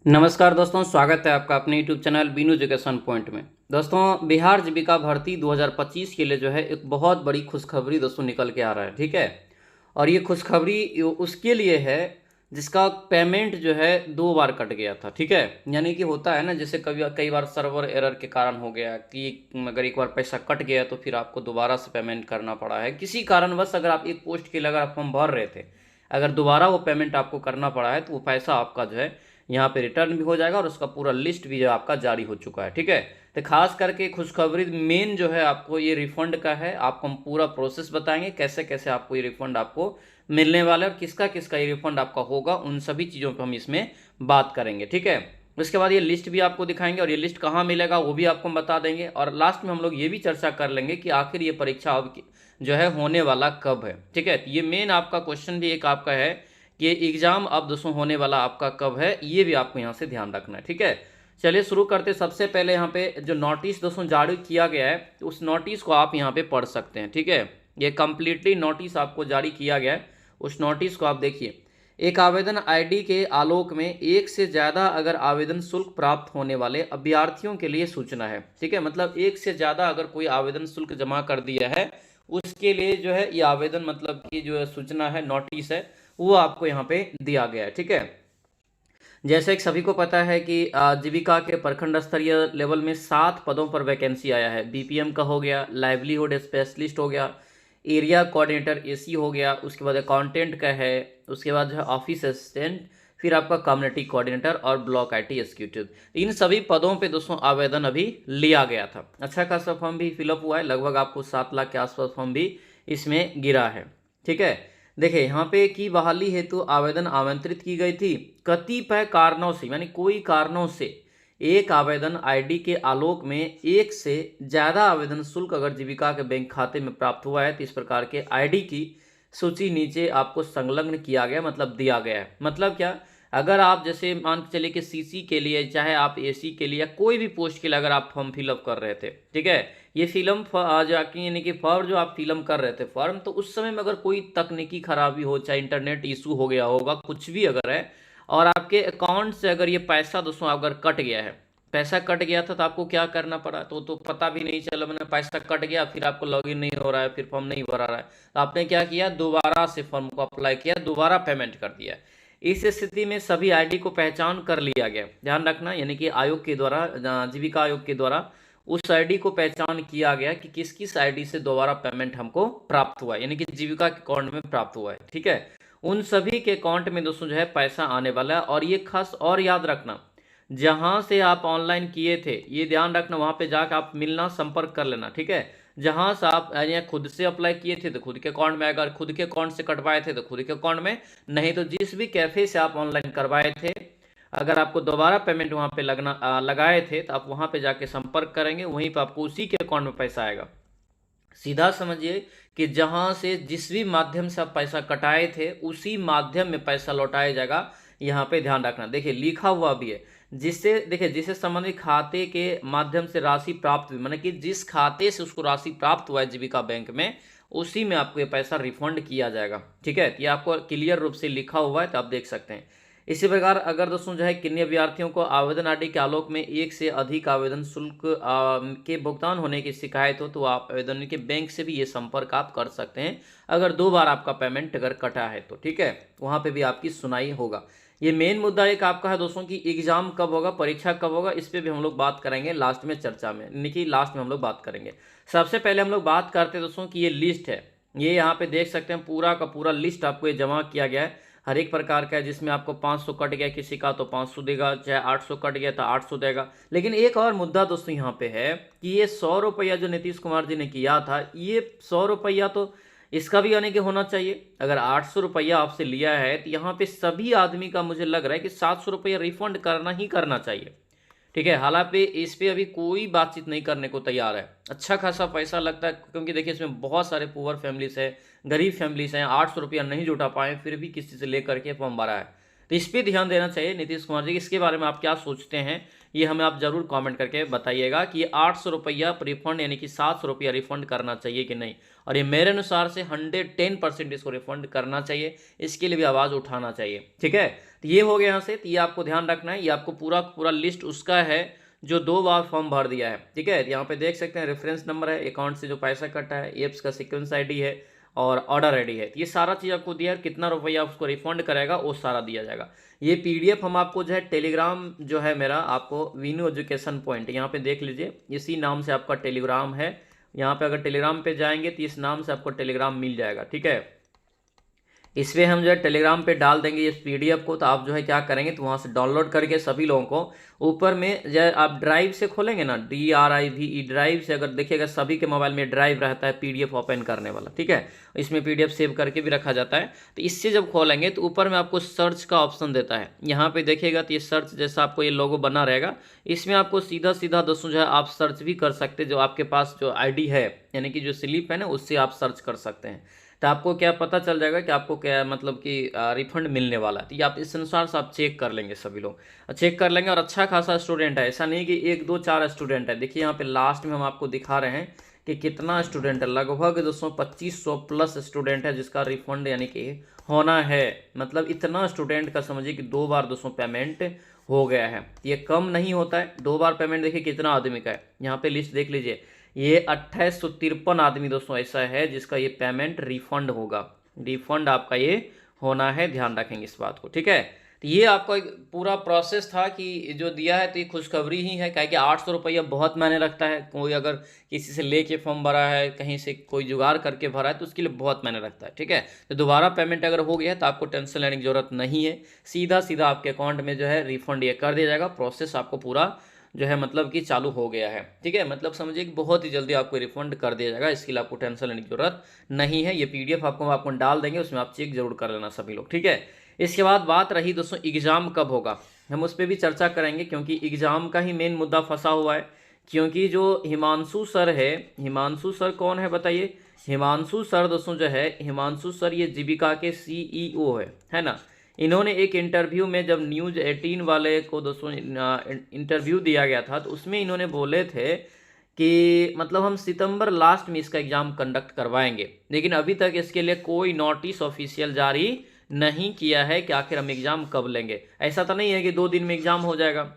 नमस्कार दोस्तों, स्वागत है आपका अपने YouTube channel Binu education point में। दोस्तों, बिहार जीविका भर्ती 2025 के लिए जो है एक बहुत बड़ी खुशखबरी दोस्तों निकल के आ रहा है, ठीक है। और ये खुशखबरी उसके लिए है जिसका पेमेंट जो है 2 बार कट गया था, ठीक है। यानी कि होता है ना, जैसे कभी कई बार सर्वर एरर के कारण हो गया कि अगर एक बार पैसा कट गया तो फिर आपको दोबारा से पेमेंट करना पड़ा है किसी कारणवश। अगर आप एक पोस्ट के लिए अगर आप फॉर्म भर रहे थे, अगर दोबारा वो पेमेंट आपको करना पड़ा है तो वो पैसा आपका जो है यहाँ पे रिटर्न भी हो जाएगा और उसका पूरा लिस्ट भी जो आपका जारी हो चुका है, ठीक है। तो खास करके खुशखबरी मेन जो है आपको ये रिफंड का है। आपको हम पूरा प्रोसेस बताएंगे कैसे कैसे आपको ये रिफंड आपको मिलने वाला है और किसका किसका ये रिफंड आपका होगा, उन सभी चीज़ों पर हम इसमें बात करेंगे, ठीक है। उसके बाद ये लिस्ट भी आपको दिखाएंगे और ये लिस्ट कहाँ मिलेगा वो भी आपको हम बता देंगे। और लास्ट में हम लोग ये भी चर्चा कर लेंगे कि आखिर ये परीक्षा अब जो है होने वाला कब है, ठीक है। ये मेन आपका क्वेश्चन भी एक आपका है कि एग्जाम अब दोस्तों होने वाला आपका कब है, ये भी आपको यहाँ से ध्यान रखना है, ठीक है। चलिए शुरू करते। सबसे पहले यहाँ पे जो नोटिस दोस्तों जारी किया गया है तो उस नोटिस को आप यहाँ पे पढ़ सकते हैं, ठीक है। ये कंप्लीटली नोटिस आपको जारी किया गया है, उस नोटिस को आप देखिए। एक आवेदन आईडी के आलोक में एक से ज़्यादा अगर आवेदन शुल्क प्राप्त होने वाले अभ्यर्थियों के लिए सूचना है, ठीक है। मतलब एक से ज़्यादा अगर कोई आवेदन शुल्क जमा कर दिया है उसके लिए जो है ये आवेदन मतलब कि जो है सूचना है, नोटिस है, वो आपको यहाँ पे दिया गया है, ठीक है। जैसे कि सभी को पता है कि जीविका के प्रखंड स्तरीय लेवल में 7 पदों पर वैकेंसी आया है। बीपीएम का हो गया, लाइवलीहुड स्पेशलिस्ट हो गया, एरिया कोऑर्डिनेटर एसी हो गया, उसके बाद अकाउंटेंट का है, उसके बाद जो है ऑफिस असिस्टेंट, फिर आपका कम्युनिटी कोऑर्डिनेटर और ब्लॉक आईटी एग्जीक्यूटिव। इन सभी पदों पे दोस्तों आवेदन अभी लिया गया था। अच्छा खासा फॉर्म भी फिलअप हुआ है, लगभग आपको 7 लाख के आसपास फॉर्म भी इसमें गिरा है, ठीक है। देखिए यहाँ पे की बहाली हेतु आवेदन आमंत्रित की गई थी। कतिपय कारणों से, यानी कोई कारणों से एक आवेदन आईडी के आलोक में एक से ज़्यादा आवेदन शुल्क अगर जीविका के बैंक खाते में प्राप्त हुआ है तो इस प्रकार के आईडी की सूची नीचे आपको संलग्न किया गया, मतलब दिया गया है। मतलब क्या, अगर आप जैसे मान के चलिए कि सीसी के लिए, चाहे आप एसी के लिए या कोई भी पोस्ट के लिए अगर आप फॉर्म फिलअप कर रहे थे, ठीक है, ये फिल्म जाके यानी कि फॉर्म जो आप फिल्म कर रहे थे फॉर्म, तो उस समय में अगर कोई तकनीकी खराबी हो, चाहे इंटरनेट इशू हो गया होगा, कुछ भी अगर है, और आपके अकाउंट से अगर ये पैसा दोस्तों अगर कट गया है, पैसा कट गया था तो आपको क्या करना पड़ा, तो पता भी नहीं चला, मैंने पैसा कट गया, फिर आपको लॉगिन नहीं हो रहा है, फिर फॉर्म नहीं भरा रहा है, तो आपने क्या किया, दोबारा से फॉर्म को अप्लाई किया, दोबारा पेमेंट कर दिया। इस स्थिति में सभी आईडी को पहचान कर लिया गया, ध्यान रखना, यानी कि आयोग के द्वारा, जीविका आयोग के द्वारा उस आईडी को पहचान किया गया कि किस किस आईडी से दोबारा पेमेंट हमको प्राप्त हुआ है, यानी कि जीविका के अकाउंट में प्राप्त हुआ है, ठीक है। उन सभी के अकाउंट में दोस्तों जो है पैसा आने वाला है। और ये खास और याद रखना, जहां से आप ऑनलाइन किए थे, ये ध्यान रखना, वहां पे जाकर आप मिलना, संपर्क कर लेना, ठीक है। जहां से आप यानी खुद से अप्लाई किए थे तो खुद के अकाउंट में, अगर खुद के अकाउंट से कटवाए थे तो खुद के अकाउंट में, नहीं तो जिस भी कैफे से आप ऑनलाइन करवाए थे, अगर आपको दोबारा पेमेंट वहां पे लगाए थे तो आप वहां पे जाके संपर्क करेंगे, वहीं पे आपको उसी के अकाउंट में पैसा आएगा। सीधा समझिए कि जहां से जिस भी माध्यम से आप पैसा कटाए थे उसी माध्यम में पैसा लौटाया जाएगा, यहाँ पे ध्यान रखना। देखिए लिखा हुआ भी है, जिससे देखिए जिससे संबंधित खाते के माध्यम से राशि प्राप्त हुई, माने कि जिस खाते से उसको राशि प्राप्त हुआ है जीविका बैंक में, उसी में आपको ये पैसा रिफंड किया जाएगा, ठीक है। ये आपको क्लियर रूप से लिखा हुआ है तो आप देख सकते हैं। इसी प्रकार अगर दोस्तों जो है किन्हीं अभ्यर्थियों को आवेदन आदि के आलोक में एक से अधिक आवेदन शुल्क के भुगतान होने की शिकायत हो तो आप आवेदन के बैंक से भी ये संपर्क आप कर सकते हैं, अगर 2 बार आपका पेमेंट अगर कटा है तो, ठीक है, वहाँ पे भी आपकी सुनाई होगा। ये मेन मुद्दा एक आपका है दोस्तों कि एग्जाम कब होगा, परीक्षा कब होगा, इस पर भी हम लोग बात करेंगे लास्ट में चर्चा में, यानी कि लास्ट में हम लोग बात करेंगे। सबसे पहले हम लोग बात करते हैं दोस्तों कि ये लिस्ट है, ये यहाँ पे देख सकते हैं पूरा का पूरा लिस्ट आपको ये जमा किया गया है, हर एक प्रकार का है, जिसमें आपको 500 कट गया किसी का तो 500 देगा, चाहे 800 कट गया तो 800 देगा। लेकिन एक और मुद्दा दोस्तों यहाँ पे है कि ये 100 रुपया जो नीतीश कुमार जी ने किया था, ये 100 रुपया तो इसका भी यानी कि होना चाहिए। अगर 800 रुपया आपसे लिया है तो यहाँ पे सभी आदमी का मुझे लग रहा है कि 700 रुपया रिफंड करना ही करना चाहिए, ठीक है। हालांकि इस पे अभी कोई बातचीत नहीं करने को तैयार है। अच्छा खासा पैसा लगता है, क्योंकि देखिए इसमें बहुत सारे पुअर फैमिलीज है, गरीब फैमिलीज हैं, 800 रुपया नहीं जुटा पाए फिर भी किसी से लेकर के फॉर्म भरा है, तो इस पर ध्यान देना चाहिए नीतीश कुमार जी। इसके बारे में आप क्या सोचते हैं, ये हमें आप जरूर कमेंट करके बताइएगा कि ये 800 रुपया रिफंड यानी कि 700 रुपया रिफंड करना चाहिए कि नहीं। और ये मेरे अनुसार से 110% इसको रिफंड करना चाहिए, इसके लिए भी आवाज़ उठाना चाहिए, ठीक है। तो ये हो गया यहाँ से। तो ये आपको ध्यान रखना है, ये आपको पूरा पूरा लिस्ट उसका है जो 2 बार फॉर्म भर दिया है, ठीक है। यहाँ पे देख सकते हैं रेफरेंस नंबर है, अकाउंट से जो पैसा कटा है, एप्स का सीक्वेंस आईडी है और ऑर्डर आईडी है। ये सारा चीज़ आपको दिया है, कितना रुपया उसको रिफंड करेगा वो सारा दिया जाएगा। ये पीडीएफ हम आपको जो है टेलीग्राम जो है मेरा, आपको वीनू एजुकेशन पॉइंट यहाँ पे देख लीजिए, इसी नाम से आपका टेलीग्राम है। यहाँ पे अगर टेलीग्राम पे जाएंगे तो इस नाम से आपको टेलीग्राम मिल जाएगा, ठीक है। इसमें हम जो है टेलीग्राम पे डाल देंगे इस पीडीएफ को, तो आप जो है क्या करेंगे तो वहाँ से डाउनलोड करके सभी लोगों को ऊपर में जो आप ड्राइव से खोलेंगे ना, DRIVE ड्राइव से, अगर देखिएगा सभी के मोबाइल में ड्राइव रहता है पीडीएफ ओपन करने वाला, ठीक है। इसमें पीडीएफ सेव करके भी रखा जाता है। तो इससे जब खोलेंगे तो ऊपर में आपको सर्च का ऑप्शन देता है, यहाँ पे देखिएगा तो ये सर्च जैसा आपको ये लोगो बना रहेगा, इसमें आपको सीधा सीधा दोस्तों जो है आप सर्च भी कर सकते हैं। जो आपके पास जो आईडी है यानी कि जो स्लिप है ना, उससे आप सर्च कर सकते हैं। तो आपको क्या पता चल जाएगा कि आपको क्या मतलब कि रिफंड मिलने वाला है। तो ये आप इस अनुसार से आप चेक कर लेंगे, सभी लोग चेक कर लेंगे। और अच्छा खासा स्टूडेंट है, ऐसा नहीं कि 1 2 4 स्टूडेंट है। देखिए यहाँ पे लास्ट में हम आपको दिखा रहे हैं कि कितना स्टूडेंट है, लगभग 225 प्लस स्टूडेंट है जिसका रिफंड यानी कि होना है। मतलब इतना स्टूडेंट का समझिए कि 2 बार 200 पेमेंट हो गया है। ये कम नहीं होता है, 2 बार पेमेंट। देखिए कितना आदमी का है, यहाँ पे लिस्ट देख लीजिए, ये 2853 आदमी दोस्तों ऐसा है जिसका ये पेमेंट रिफंड होगा। रिफंड आपका ये होना है, ध्यान रखेंगे इस बात को, ठीक है। तो ये आपका एक पूरा प्रोसेस था कि जो दिया है, तो ये खुशखबरी ही है। क्या कि 800 रुपया बहुत मायने रखता है। कोई अगर किसी से लेके फॉर्म भरा है, कहीं से कोई जुगाड़ करके भरा है, तो उसके लिए बहुत मायने रखता है, ठीक है। तो दोबारा पेमेंट अगर हो गया है तो आपको टेंशन लेने की जरूरत नहीं है, सीधा सीधा आपके अकाउंट में जो है रिफंड ये कर दिया जाएगा। प्रोसेस आपको पूरा जो है मतलब कि चालू हो गया है, ठीक है। मतलब समझिए कि बहुत ही जल्दी आपको रिफंड कर दिया जाएगा, इसके लिए आपको टेंशन लेने की जरूरत नहीं है। ये पीडीएफ आपको डाल देंगे, उसमें आप चेक जरूर कर लेना सभी लोग, ठीक है। इसके बाद बात रही दोस्तों एग्जाम कब होगा, हम उस पर भी चर्चा करेंगे, क्योंकि एग्जाम का ही मेन मुद्दा फंसा हुआ है। क्योंकि जो हिमांशु सर है, हिमांशु सर कौन है बताइए। हिमांशु सर दोस्तों जो है, हिमांशु सर ये जीविका के CEO है ना। इन्होंने एक इंटरव्यू में, जब न्यूज़ 18 वाले को दोस्तों इंटरव्यू दिया गया था, तो उसमें इन्होंने बोले थे कि मतलब हम सितंबर लास्ट में इसका एग्ज़ाम कंडक्ट करवाएंगे, लेकिन अभी तक इसके लिए कोई नोटिस ऑफिशियल जारी नहीं किया है कि आखिर हम एग्ज़ाम कब लेंगे। ऐसा तो नहीं है कि 2 दिन में एग्ज़ाम हो जाएगा।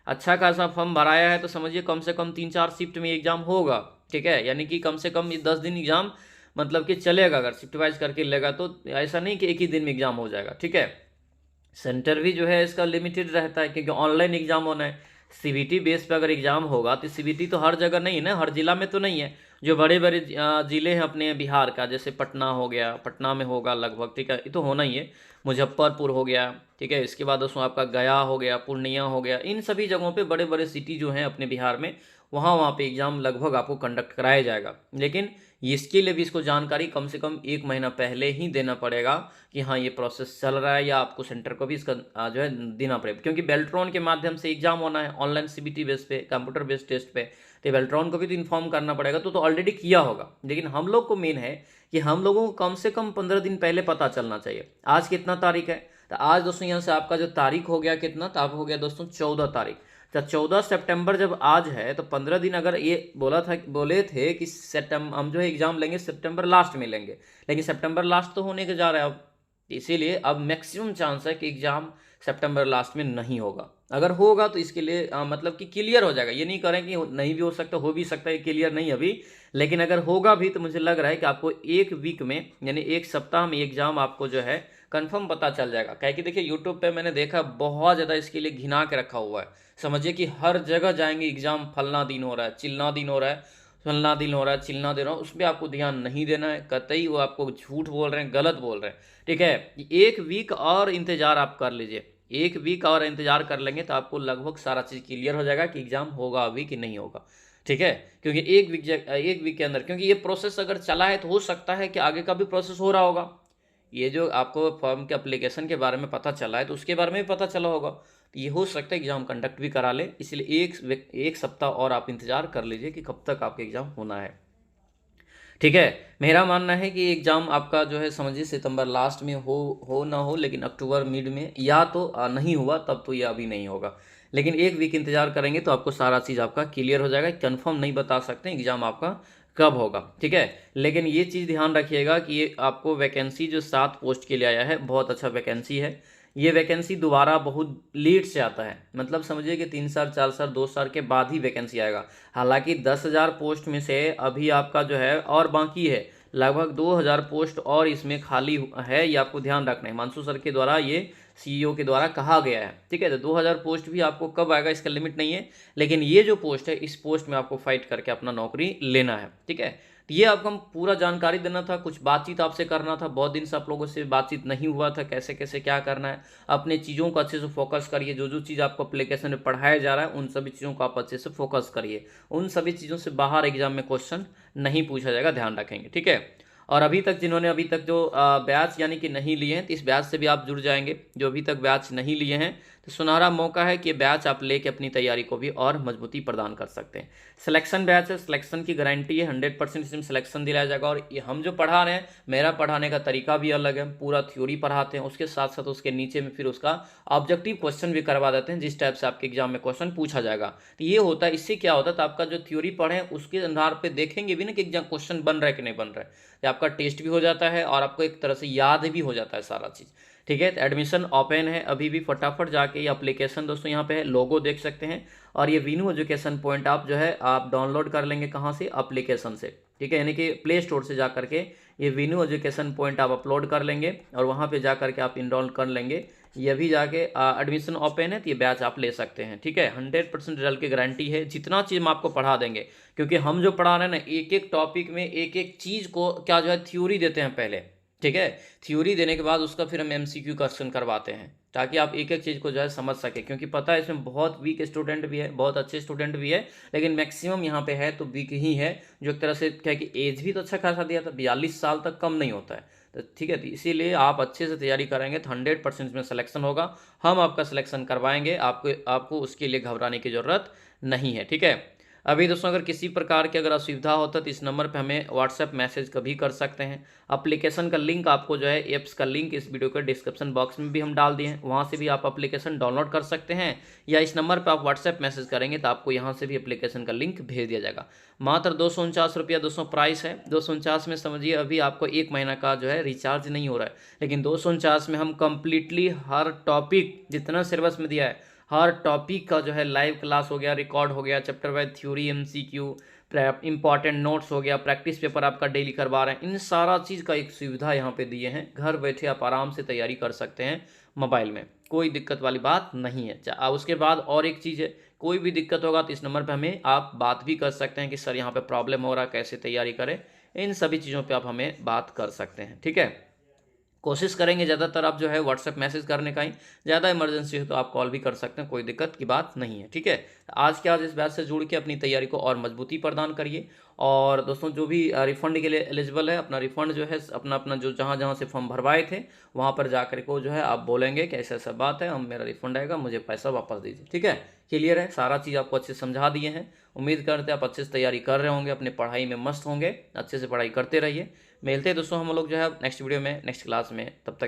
अच्छा खासा फॉर्म भराया है तो समझिए कम से कम 3-4 शिफ्ट में एग्ज़ाम होगा, ठीक है। यानी कि कम से कम 10 दिन एग्ज़ाम मतलब कि चलेगा, अगर शिफ्ट वाइज करके लेगा तो। ऐसा नहीं कि एक ही दिन में एग्ज़ाम हो जाएगा, ठीक है। सेंटर भी जो है इसका लिमिटेड रहता है, क्योंकि ऑनलाइन एग्जाम होना है। सीबीटी बेस पे अगर एग्जाम होगा तो सीबीटी तो हर जगह नहीं है ना, हर जिला में तो नहीं है। जो बड़े बड़े जिले हैं अपने बिहार का, जैसे पटना हो गया, पटना में होगा लगभग, ठीक है, ये तो होना ही है। मुजफ्फरपुर हो गया, ठीक है। इसके बाद दोस्तों आपका गया हो गया, पूर्णिया हो गया, इन सभी जगहों पे बड़े बड़े सिटी जो हैं अपने बिहार में, वहाँ पे एग्ज़ाम लगभग आपको कंडक्ट कराया जाएगा। लेकिन इसके लिए भी इसको जानकारी कम से कम 1 महीना पहले ही देना पड़ेगा कि हाँ ये प्रोसेस चल रहा है, या आपको सेंटर को भी इसका जो है देना पड़ेगा। क्योंकि बेल्ट्रॉन के माध्यम से एग्जाम होना है, ऑनलाइन सीबीटी बेस पे, कंप्यूटर बेस्ड टेस्ट पे, तो बेल्ट्रॉन को भी तो इन्फॉर्म करना पड़ेगा। तो ऑलरेडी किया होगा, लेकिन हम लोग को मेन है कि हम लोगों को कम से कम 15 दिन पहले पता चलना चाहिए। आज कितना तारीख है, तो आज दोस्तों यहाँ से आपका जो तारीख हो गया कितना, तो आप हो गया दोस्तों 14 तारीख। तो 14 सितंबर जब आज है, तो 15 दिन अगर ये बोले थे कि सितंबर हम जो है एग्जाम लेंगे सितंबर लास्ट में लेंगे, लेकिन सितंबर लास्ट तो होने के जा रहा है अब, इसीलिए अब मैक्सिमम चांस है कि एग्जाम सितंबर लास्ट में नहीं होगा। अगर होगा तो इसके लिए मतलब कि क्लियर हो जाएगा। ये नहीं करें कि नहीं भी हो सकता, हो भी सकता है, क्लियर नहीं अभी, लेकिन अगर होगा भी तो मुझे लग रहा है कि आपको 1 वीक में यानी 1 सप्ताह में एग्जाम आपको जो है कंफर्म पता चल जाएगा। क्या कि देखिए यूट्यूब पे मैंने देखा बहुत ज़्यादा इसके लिए घिना के रखा हुआ है। समझिए कि हर जगह जाएंगे एग्जाम, फलना दिन हो रहा है, चिलना दिन हो रहा है, फलना दिन हो रहा है, चिलना दे रहा हूँ, उस पर आपको ध्यान नहीं देना है कतई। वो आपको झूठ बोल रहे हैं, गलत बोल रहे हैं, ठीक है। 1 वीक और इंतज़ार आप कर लीजिए, 1 वीक और इंतजार कर लेंगे तो आपको लगभग सारा चीज़ क्लियर हो जाएगा कि एग्ज़ाम होगा अभी कि नहीं होगा, ठीक है। क्योंकि 1 वीक के अंदर, क्योंकि ये प्रोसेस अगर चला है तो हो सकता है कि आगे का भी प्रोसेस हो रहा होगा। ये जो आपको फॉर्म के एप्लीकेशन के बारे में पता चला है तो उसके बारे में भी पता चला होगा, तो ये हो सकता है एग्ज़ाम कंडक्ट भी करा ले। इसलिए एक सप्ताह और आप इंतज़ार कर लीजिए कि कब तक आपका एग्ज़ाम होना है, ठीक है। मेरा मानना है कि एग्ज़ाम आपका जो है समझिए सितंबर लास्ट में हो ना हो, लेकिन अक्टूबर मिड में, या तो नहीं हुआ तब तो ये अभी नहीं होगा। लेकिन 1 वीक इंतजार करेंगे तो आपको सारा चीज़ आपका क्लियर हो जाएगा। कंफर्म नहीं बता सकते एग्ज़ाम आपका कब होगा, ठीक है। लेकिन ये चीज़ ध्यान रखिएगा कि ये आपको वैकेंसी जो 7 पोस्ट के लिए आया है, बहुत अच्छा वैकेंसी है। ये वैकेंसी दोबारा बहुत लेट से आता है, मतलब समझिए कि 3 साल 4 साल 2 साल के बाद ही वैकेंसी आएगा। हालांकि 10,000 पोस्ट में से अभी आपका जो है और बाकी है लगभग 2,000 पोस्ट और इसमें खाली है, ये आपको ध्यान रखना है। हिमांशु सर के द्वारा ये सीईओ के द्वारा कहा गया है, ठीक है। तो 2,000 पोस्ट भी आपको कब आएगा इसका लिमिट नहीं है, लेकिन ये जो पोस्ट है इस पोस्ट में आपको फाइट करके अपना नौकरी लेना है, ठीक है। तो ये आपको हम पूरा जानकारी देना था, कुछ बातचीत आपसे करना था, बहुत दिन से आप लोगों से बातचीत नहीं हुआ था, कैसे कैसे क्या करना है। अपने चीज़ों को अच्छे से फोकस करिए, जो जो चीज़ आपको एप्लीकेशन में पढ़ाया जा रहा है उन सभी चीज़ों को आप अच्छे से फोकस करिए। उन सभी चीज़ों से बाहर एग्जाम में क्वेश्चन नहीं पूछा जाएगा, ध्यान रखेंगे, ठीक है। और अभी तक जिन्होंने अभी तक जो बैच यानी कि नहीं लिए हैं, तो इस बैच से भी आप जुड़ जाएंगे। जो अभी तक बैच नहीं लिए हैं तो सुनहरा मौका है कि बैच आप लेके अपनी तैयारी को भी और मजबूती प्रदान कर सकते हैं। सिलेक्शन बैच है, सिलेक्शन की गारंटी है, 100% इसमें सिलेक्शन दिलाया जाएगा। और ये हम जो पढ़ा रहे हैं, मेरा पढ़ाने का तरीका भी अलग है, पूरा थ्योरी पढ़ाते हैं, उसके साथ साथ उसके नीचे में फिर उसका ऑब्जेक्टिव क्वेश्चन भी करवा देते हैं, जिस टाइप से आपके एग्जाम में क्वेश्चन पूछा जाएगा। तो ये होता है, इससे क्या होता है, तो आपका जो थ्योरी पढ़े उसके आधार पर देखेंगे भी ना कि एग्जाम क्वेश्चन बन रहा है कि नहीं बन रहा है, तो आपका टेस्ट भी हो जाता है और आपको एक तरह से याद भी हो जाता है सारा चीज़, ठीक है। तो एडमिशन ओपन है अभी भी, फटाफट जाके ये एप्लीकेशन दोस्तों यहाँ पे है, लोगो देख सकते हैं। और ये वीनू एजुकेशन पॉइंट आप जो है आप डाउनलोड कर लेंगे, कहाँ से, एप्लीकेशन से, ठीक है, यानी कि प्ले स्टोर से जा करके ये वीनू एजुकेशन पॉइंट आप अपलोड कर लेंगे और वहाँ पे जा करके आप इंस्टॉल कर लेंगे। ये भी जाके एडमिशन ओपन है तो ये बैच आप ले सकते हैं, ठीक है। 100% रिजल्ट की गारंटी है, जितना चीज़ हम आपको पढ़ा देंगे, क्योंकि हम जो पढ़ा रहे हैं ना, एक एक टॉपिक में एक एक चीज़ को क्या जो है थ्योरी देते हैं पहले, ठीक है। थ्योरी देने के बाद उसका फिर हम एमसीक्यू क्वेश्चन करवाते हैं, ताकि आप एक एक चीज़ को जो है समझ सके। क्योंकि पता है इसमें बहुत वीक स्टूडेंट भी है, बहुत अच्छे स्टूडेंट भी है, लेकिन मैक्सिमम यहाँ पे है तो वीक ही है। जो एक तरह से क्या कि एज भी तो अच्छा खासा दिया था, 42 साल तक कम नहीं होता है, तो ठीक है। तो इसीलिए आप अच्छे से तैयारी करेंगे तो 100% में सिलेक्शन होगा, हम आपका सिलेक्शन करवाएंगे, आपको उसके लिए घबराने की ज़रूरत नहीं है, ठीक है। अभी दोस्तों अगर किसी प्रकार की अगर असुविधा होता है तो इस नंबर पे हमें व्हाट्सएप मैसेज कभी कर सकते हैं। एप्लीकेशन का लिंक आपको जो है, ऐप्स का लिंक इस वीडियो के डिस्क्रिप्शन बॉक्स में भी हम डाल दिए हैं, वहाँ से भी आप एप्लीकेशन डाउनलोड कर सकते हैं, या इस नंबर पर आप व्हाट्सएप मैसेज करेंगे तो आपको यहाँ से भी एप्लीकेशन का लिंक भेज दिया जाएगा। मात्र 249 रुपया दोस्तों प्राइस है। 249 में समझिए अभी आपको 1 महीना का जो है रिचार्ज नहीं हो रहा है, लेकिन 249 में हम कंप्लीटली हर टॉपिक जितना सिलेबस में दिया है, हर टॉपिक का जो है लाइव क्लास हो गया, रिकॉर्ड हो गया, chapter wise theory, MCQ, important notes हो गया, प्रैक्टिस पेपर आपका डेली करवा रहे हैं, इन सारा चीज़ का एक सुविधा यहाँ पे दिए हैं। घर बैठे आप आराम से तैयारी कर सकते हैं मोबाइल में, कोई दिक्कत वाली बात नहीं है। उसके बाद और एक चीज़ है, कोई भी दिक्कत होगा तो इस नंबर पर हमें आप बात भी कर सकते हैं कि सर यहाँ पर प्रॉब्लम हो रहा है, कैसे तैयारी करें, इन सभी चीज़ों पर आप हमें बात कर सकते हैं, ठीक है। कोशिश करेंगे ज़्यादातर आप जो है व्हाट्सएप मैसेज करने का ही, ज़्यादा इमरजेंसी हो तो आप कॉल भी कर सकते हैं, कोई दिक्कत की बात नहीं है, ठीक है। आज के आज इस बैच से जुड़ के अपनी तैयारी को और मजबूती प्रदान करिए। और दोस्तों जो भी रिफ़ंड के लिए एलिजिबल है, अपना रिफ़ंड जो है अपना अपना जो जहाँ जहाँ से फॉर्म भरवाए थे वहाँ पर जा कर को जो है आप बोलेंगे कि ऐसा ऐसा बात है, हम मेरा रिफ़ंड आएगा, मुझे पैसा वापस दीजिए, ठीक है। क्लियर है, सारा चीज़ आपको अच्छे से समझा दिए हैं। उम्मीद करते हैं आप अच्छे से तैयारी कर रहे होंगे, अपनी पढ़ाई में मस्त होंगे, अच्छे से पढ़ाई करते रहिए। मिलते हैं दोस्तों हम लोग जो है नेक्स्ट वीडियो में, नेक्स्ट क्लास में, तब तक